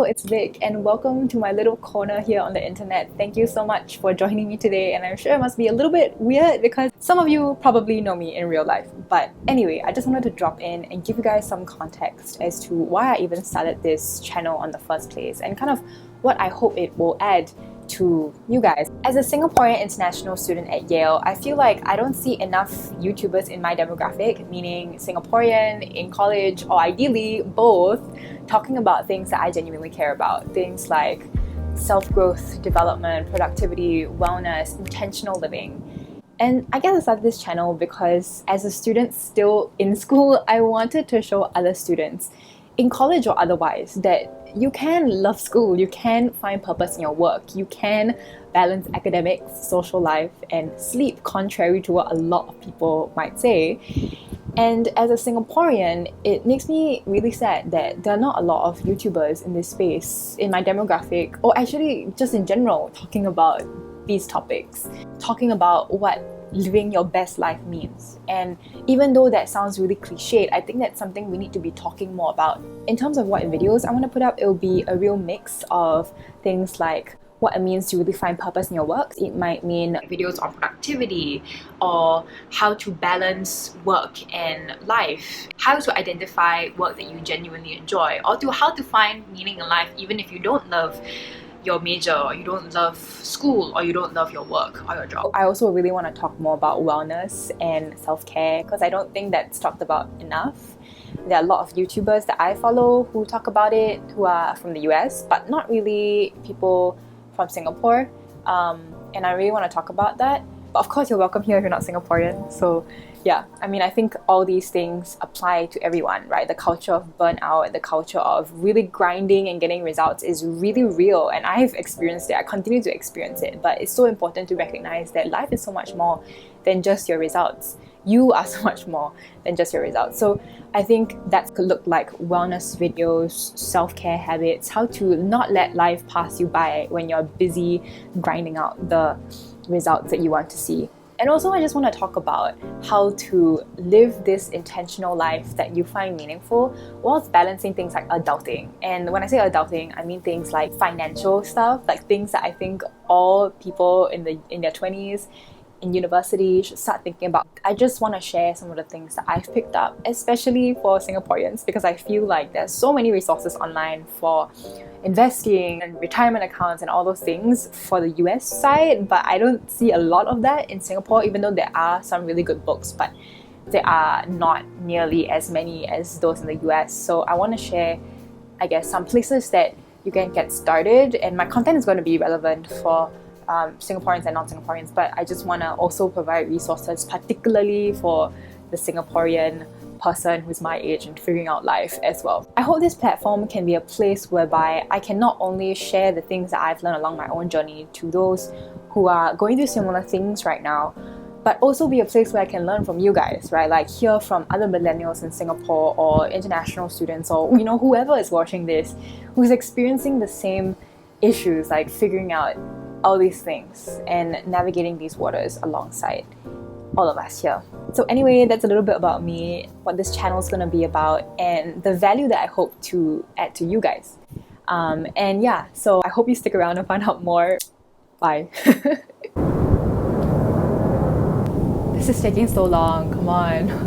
Hello, it's Vic, and welcome to my little corner here on the internet. Thank you so much for joining me today, and I'm sure it must be a little bit weird because some of you probably know me in real life. But anyway, I just wanted to drop in and give you guys some context as to why I even started this channel on the first place and kind of what I hope it will add to you guys. As a Singaporean international student at Yale, I feel like I don't see enough YouTubers in my demographic, meaning Singaporean, in college, or ideally both, talking about things that I genuinely care about. Things like self-growth, development, productivity, wellness, intentional living. And I guess I started this channel because as a student still in school, I wanted to show other students, in college or otherwise, that you can love school, you can find purpose in your work, you can balance academics, social life, and sleep, contrary to what a lot of people might say. And as a Singaporean, it makes me really sad that there are not a lot of YouTubers in this space, in my demographic, or actually just in general, talking about these topics, talking about what living your best life means. And even though that sounds really cliched, I think that's something we need to be talking more about. In terms of what videos I want to put up, it will be a real mix of things like what it means to really find purpose in your work. It might mean videos on productivity, or how to balance work and life, how to identify work that you genuinely enjoy, or to how to find meaning in life even if you don't love your major, or you don't love school, or you don't love your work or your job. I also really want to talk more about wellness and self-care because I don't think that's talked about enough. There are a lot of YouTubers that I follow who talk about it, who are from the US, but not really people from Singapore. And I really want to talk about that. But of course, you're welcome here if you're not Singaporean. So yeah, I mean, I think all these things apply to everyone, right? The culture of burnout, the culture of really grinding and getting results is really real. And I've experienced it. I continue to experience it. But it's so important to recognize that life is so much more than just your results. You are so much more than just your results. So I think that could look like wellness videos, self-care habits, how to not let life pass you by when you're busy grinding out the results that you want to see. And also, I just want to talk about how to live this intentional life that you find meaningful whilst balancing things like adulting. And when I say adulting, I mean things like financial stuff, like things that I think all people in their 20s, in university, should start thinking about. I just want to share some of the things that I've picked up, especially for Singaporeans, because I feel like there's so many resources online for investing and retirement accounts and all those things for the US side, but I don't see a lot of that in Singapore, even though there are some really good books, but there are not nearly as many as those in the US. So I want to share, I guess, some places that you can get started, and my content is going to be relevant for Singaporeans and non-Singaporeans, but I just want to also provide resources particularly for the Singaporean person who's my age and figuring out life as well. I hope this platform can be a place whereby I can not only share the things that I've learned along my own journey to those who are going through similar things right now, but also be a place where I can learn from you guys, right? Like hear from other millennials in Singapore or international students, or whoever is watching this who's experiencing the same issues, like figuring out all these things and navigating these waters alongside all of us here. So anyway, that's a little bit about me, what this channel is going to be about, and the value that I hope to add to you guys. And yeah, so I hope you stick around and find out more. Bye. This is taking so long, come on.